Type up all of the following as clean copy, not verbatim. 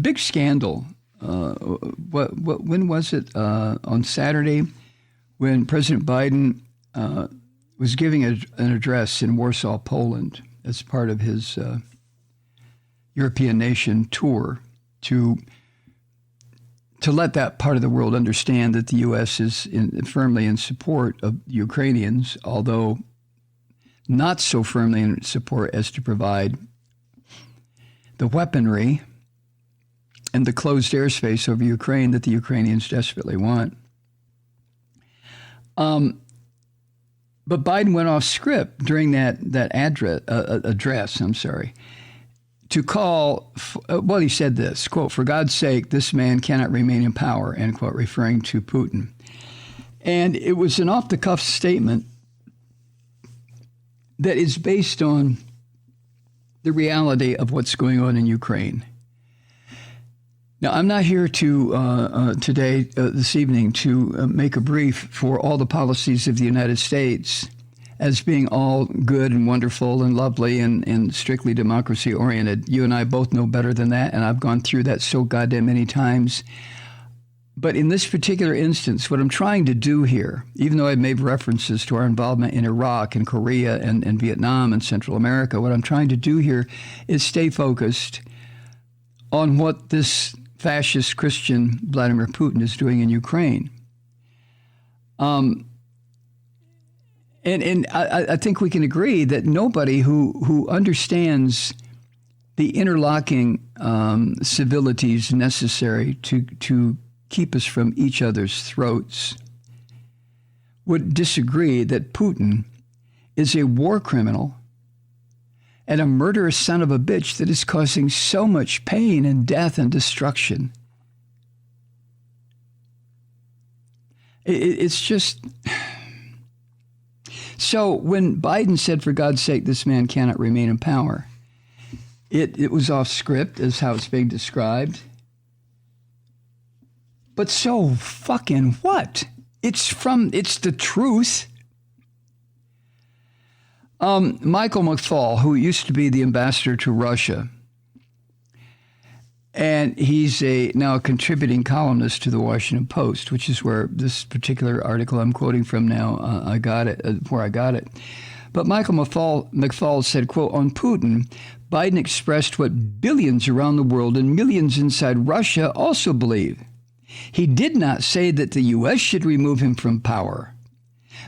big scandal. When was it? On Saturday, when President Biden was giving an address in Warsaw, Poland, as part of his European nation tour to let that part of the world understand that the U.S. is firmly in support of Ukrainians, although not so firmly in support as to provide the weaponry and the closed airspace over Ukraine that the Ukrainians desperately want. But Biden went off script during that address, to call, he said this, quote, "For God's sake, this man cannot remain in power," end quote, referring to Putin. And it was an off-the-cuff statement that is based on the reality of what's going on in Ukraine. Now, I'm not here to this evening, to make a brief for all the policies of the United States as being all good and wonderful and lovely and strictly democracy-oriented. You and I both know better than that, and I've gone through that so goddamn many times. But in this particular instance, what I'm trying to do here, even though I've made references to our involvement in Iraq and Korea and Vietnam and Central America, what I'm trying to do here is stay focused on what this fascist Christian Vladimir Putin is doing in Ukraine. And I think we can agree that nobody who understands the interlocking civilities necessary to keep us from each other's throats would disagree that Putin is a war criminal and a murderous son of a bitch that is causing so much pain and death and destruction. It's just... So when Biden said, "For God's sake, this man cannot remain in power," it was off script as how it's being described. But so fucking what? It's the truth. Michael McFaul, who used to be the ambassador to Russia, and he's now a contributing columnist to the Washington Post, which is where this particular article I'm quoting from now, I got it. But Michael McFaul said, quote, "On Putin, Biden expressed what billions around the world and millions inside Russia also believe. He did not say that the U.S. should remove him from power.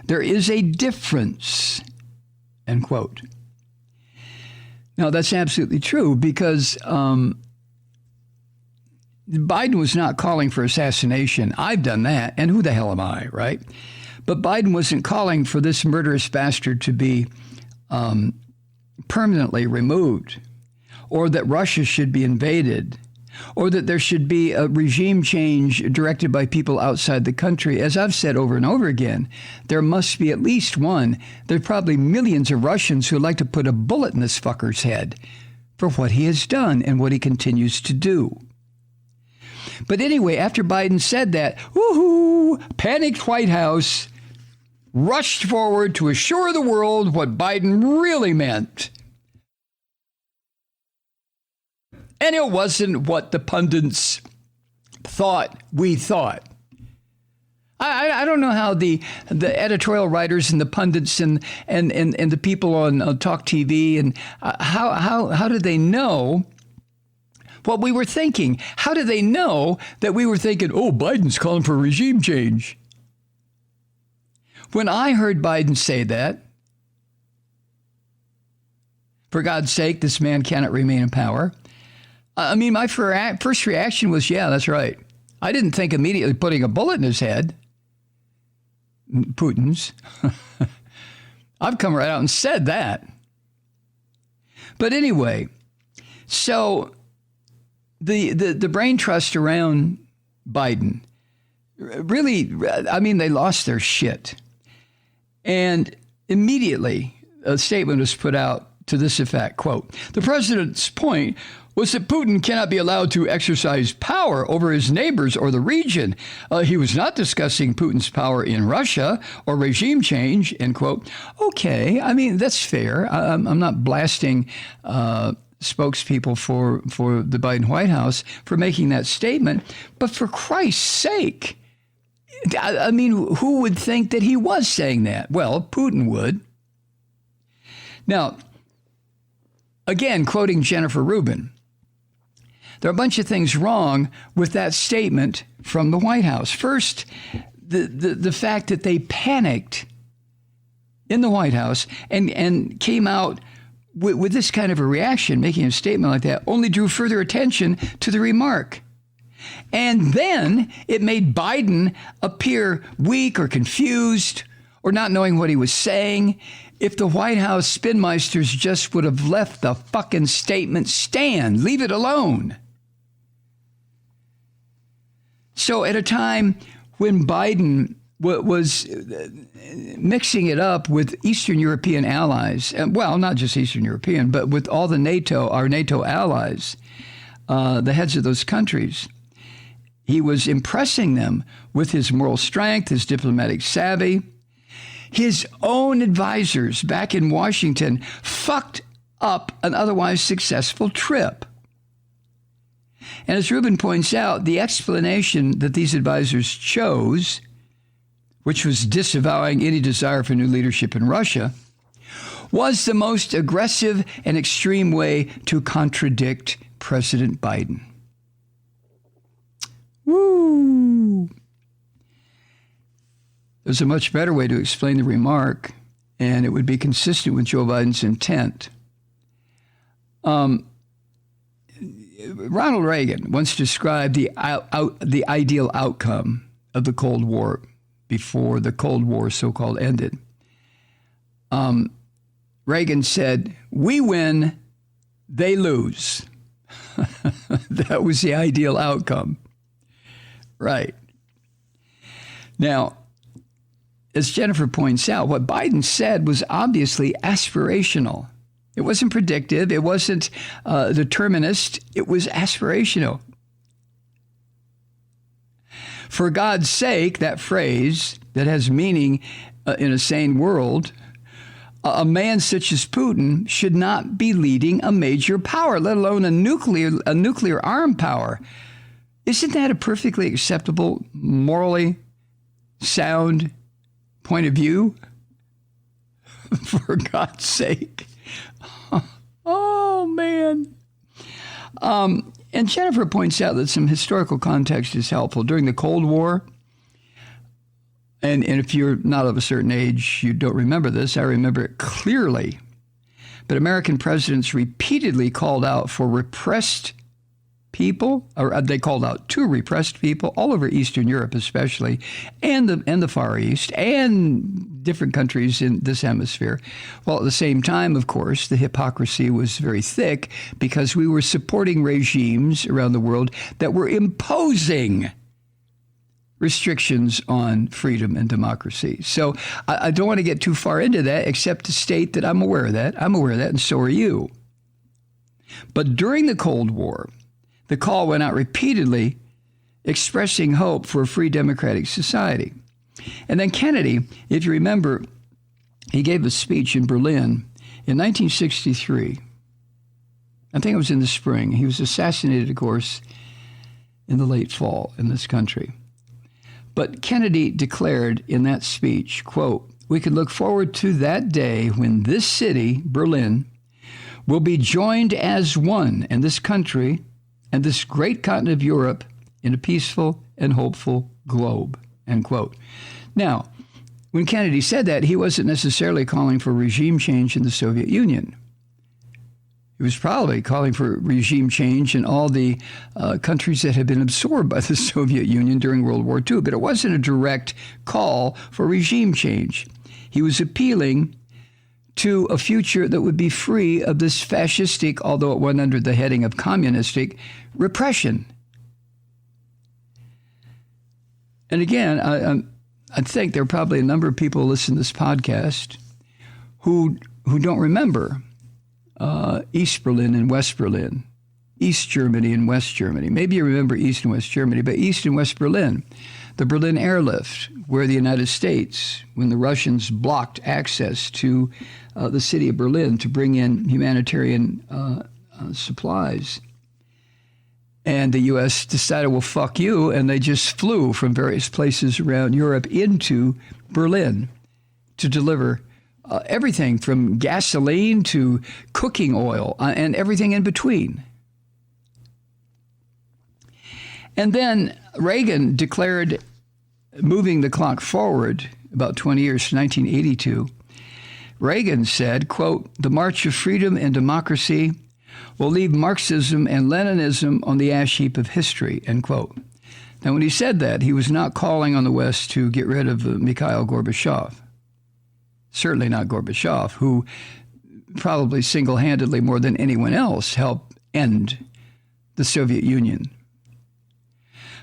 There is a difference," end quote. Now, that's absolutely true because Biden was not calling for assassination. I've done that, and who the hell am I, right? But Biden wasn't calling for this murderous bastard to be permanently removed, or that Russia should be invaded, or that there should be a regime change directed by people outside the country. As I've said over and over again, there must be at least one. There are probably millions of Russians who would like to put a bullet in this fucker's head for what he has done and what he continues to do. But anyway, after Biden said that, woohoo, panicked White House rushed forward to assure the world what Biden really meant. And it wasn't what the pundits thought we thought. I don't know how the editorial writers and the pundits and the people on Talk TV and how did they know what we were thinking? How did they know that we were thinking, oh, Biden's calling for regime change? When I heard Biden say that, "For God's sake, this man cannot remain in power," I mean, my first reaction was, yeah, that's right. I didn't think immediately putting a bullet in his head. Putin's. I've come right out and said that. But anyway, so the brain trust around Biden, really, I mean, they lost their shit. And immediately a statement was put out to this effect, quote, "The president's point was that Putin cannot be allowed to exercise power over his neighbors or the region. He was not discussing Putin's power in Russia or regime change," end quote. Okay, I mean, that's fair. I'm not blasting spokespeople for the Biden White House for making that statement. But for Christ's sake, I mean, who would think that he was saying that? Well, Putin would. Now, again, quoting Jennifer Rubin, there are a bunch of things wrong with that statement from the White House. First, the fact that they panicked in the White House and came out with this kind of a reaction, making a statement like that, only drew further attention to the remark. And then it made Biden appear weak or confused or not knowing what he was saying. If the White House spinmeisters just would have left the fucking statement stand, leave it alone. So at a time when Biden was mixing it up with Eastern European allies, well, not just Eastern European, but with all our NATO allies, the heads of those countries, he was impressing them with his moral strength, his diplomatic savvy. His own advisors back in Washington fucked up an otherwise successful trip. And as Rubin points out, the explanation that these advisors chose, which was disavowing any desire for new leadership in Russia, was the most aggressive and extreme way to contradict President Biden. Woo! There's a much better way to explain the remark, and it would be consistent with Joe Biden's intent. Ronald Reagan once described the ideal outcome of the Cold War before the Cold War so-called ended. Reagan said, "We win, they lose." That was the ideal outcome. Right. Now, as Jennifer points out, what Biden said was obviously aspirational. It wasn't predictive. It wasn't determinist. It was aspirational. For God's sake, that phrase that has meaning in a sane world, a man such as Putin should not be leading a major power, let alone a nuclear armed power. Isn't that a perfectly acceptable, morally sound point of view? For God's sake. Oh, man. And Jennifer points out that some historical context is helpful. During the Cold War, and if you're not of a certain age, you don't remember this. I remember it clearly. But American presidents repeatedly called out for repressed people, or they called out to repressed people all over Eastern Europe especially, and the Far East, and different countries in this hemisphere. While at the same time, of course, the hypocrisy was very thick because we were supporting regimes around the world that were imposing restrictions on freedom and democracy. So I don't want to get too far into that, except to state that I'm aware of that. I'm aware of that, and so are you. But during the Cold War, the call went out repeatedly expressing hope for a free democratic society. And then Kennedy, if you remember, he gave a speech in Berlin in 1963. I think it was in the spring. He was assassinated, of course, in the late fall in this country. But Kennedy declared in that speech, quote, "We can look forward to that day when this city, Berlin, will be joined as one, and this country and this great continent of Europe in a peaceful and hopeful globe," end quote. Now, when Kennedy said that, he wasn't necessarily calling for regime change in the Soviet Union. He was probably calling for regime change in all the countries that had been absorbed by the Soviet Union during World War II, but it wasn't a direct call for regime change. He was appealing to a future that would be free of this fascistic, although it went under the heading of communistic, repression. And again, I think there are probably a number of people who listen to this podcast who don't remember East Berlin and West Berlin, East Germany and West Germany. Maybe you remember East and West Germany, but East and West Berlin, the Berlin airlift, where the United States, when the Russians blocked access to the city of Berlin to bring in humanitarian supplies. And the U.S. decided, well, fuck you, and they just flew from various places around Europe into Berlin to deliver everything from gasoline to cooking oil and everything in between. And then Reagan declared, moving the clock forward about 20 years to 1982, Reagan said, quote, "The march of freedom and democracy will leave Marxism and Leninism on the ash heap of history," end quote. Now, when he said that, he was not calling on the West to get rid of Mikhail Gorbachev. Certainly not Gorbachev, who probably single-handedly more than anyone else helped end the Soviet Union.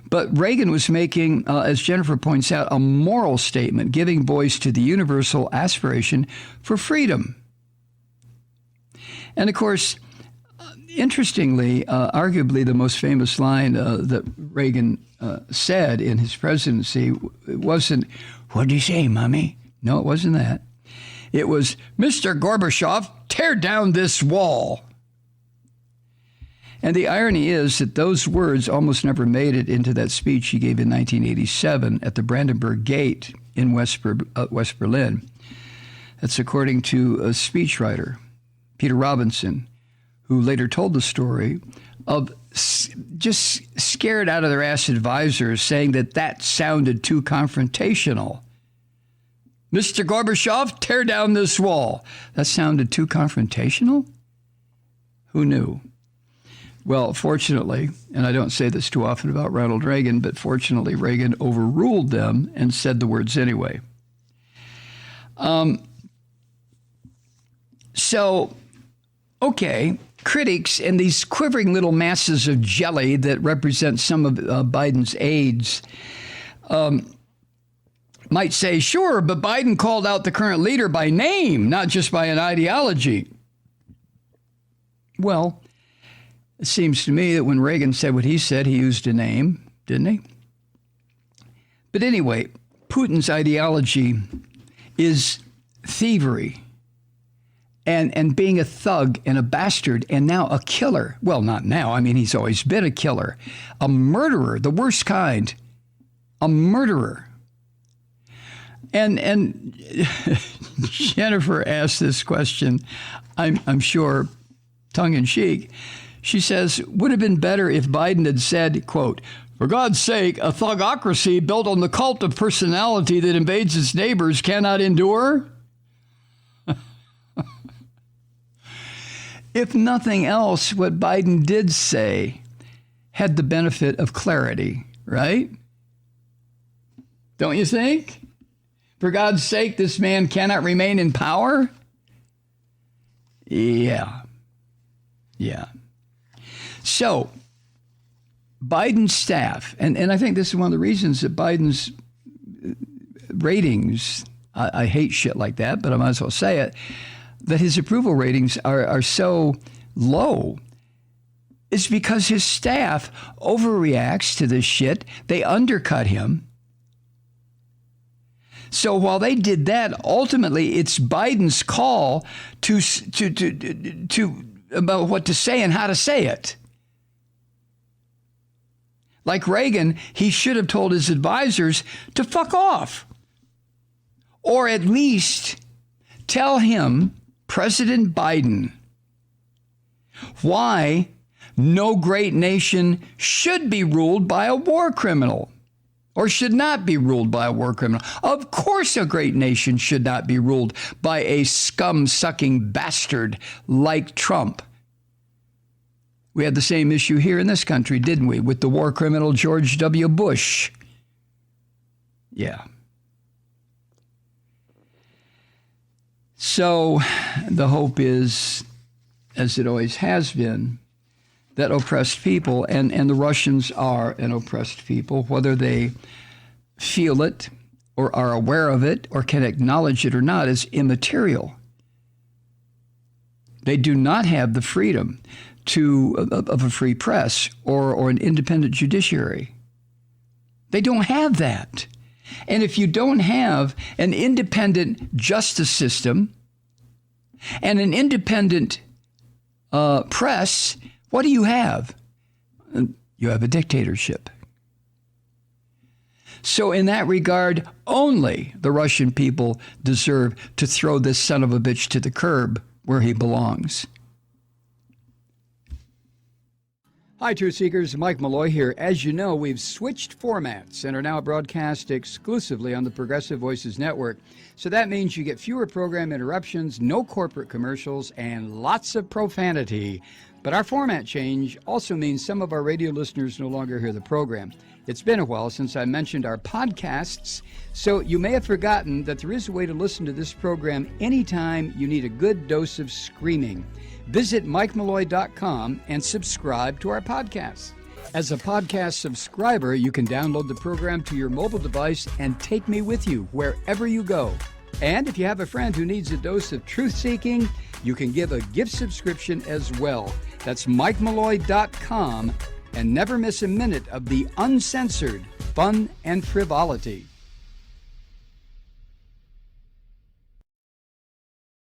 But Reagan was making, as Jennifer points out, a moral statement, giving voice to the universal aspiration for freedom. And of course, interestingly, arguably the most famous line that Reagan said in his presidency wasn't, "What'd you say, Mommy?" No, it wasn't that. It was, "Mr. Gorbachev, tear down this wall." And the irony is that those words almost never made it into that speech he gave in 1987 at the Brandenburg Gate in West Berlin. That's according to a speechwriter, Peter Robinson, who later told the story of just scared out of their ass advisors saying that sounded too confrontational. "Mr. Gorbachev, tear down this wall." That sounded too confrontational? Who knew? Well, fortunately, and I don't say this too often about Ronald Reagan, but fortunately Reagan overruled them and said the words anyway. Okay, critics and these quivering little masses of jelly that represent some of Biden's aides might say, sure, but Biden called out the current leader by name, not just by an ideology. Well, it seems to me that when Reagan said what he said, he used a name, didn't he? But anyway, Putin's ideology is thievery and being a thug and a bastard and now a killer. Well, not now. I mean, he's always been a killer, a murderer, the worst kind, a murderer. And Jennifer asked this question, I'm sure, tongue in cheek. She says, would have been better if Biden had said, quote, "For God's sake, a thugocracy built on the cult of personality that invades its neighbors cannot endure." If nothing else, what Biden did say had the benefit of clarity, right? Don't you think? For God's sake, this man cannot remain in power? Yeah. So, Biden's staff, and I think this is one of the reasons that Biden's ratings, I hate shit like that, but I might as well say it, that his approval ratings are so low is because his staff overreacts to this shit. They undercut him. So while they did that, ultimately it's Biden's call to about what to say and how to say it. Like Reagan, he should have told his advisors to fuck off. Or at least tell him, President Biden, why no great nation should be ruled by a war criminal or should not be ruled by a war criminal. Of course, a great nation should not be ruled by a scum-sucking bastard like Trump. We had the same issue here in this country, didn't we, with the war criminal George W. Bush? Yeah. So the hope is, as it always has been, that oppressed people, and the Russians are an oppressed people, whether they feel it or are aware of it or can acknowledge it or not, is immaterial. They do not have the freedom of a free press or an independent judiciary. They don't have that. And if you don't have an independent justice system and an independent press, what do you have? You have a dictatorship. So in that regard, only the Russian people deserve to throw this son of a bitch to the curb where he belongs. Hi, Truth Seekers. Mike Malloy here. As you know, we've switched formats and are now broadcast exclusively on the Progressive Voices Network. So that means you get fewer program interruptions, no corporate commercials, and lots of profanity. But our format change also means some of our radio listeners no longer hear the program. It's been a while since I mentioned our podcasts, so you may have forgotten that there is a way to listen to this program anytime you need a good dose of screaming. Visit MikeMalloy.com and subscribe to our podcasts. As a podcast subscriber, you can download the program to your mobile device and take me with you wherever you go. And if you have a friend who needs a dose of truth-seeking, you can give a gift subscription as well. That's MikeMalloy.com, and never miss a minute of the uncensored fun and frivolity.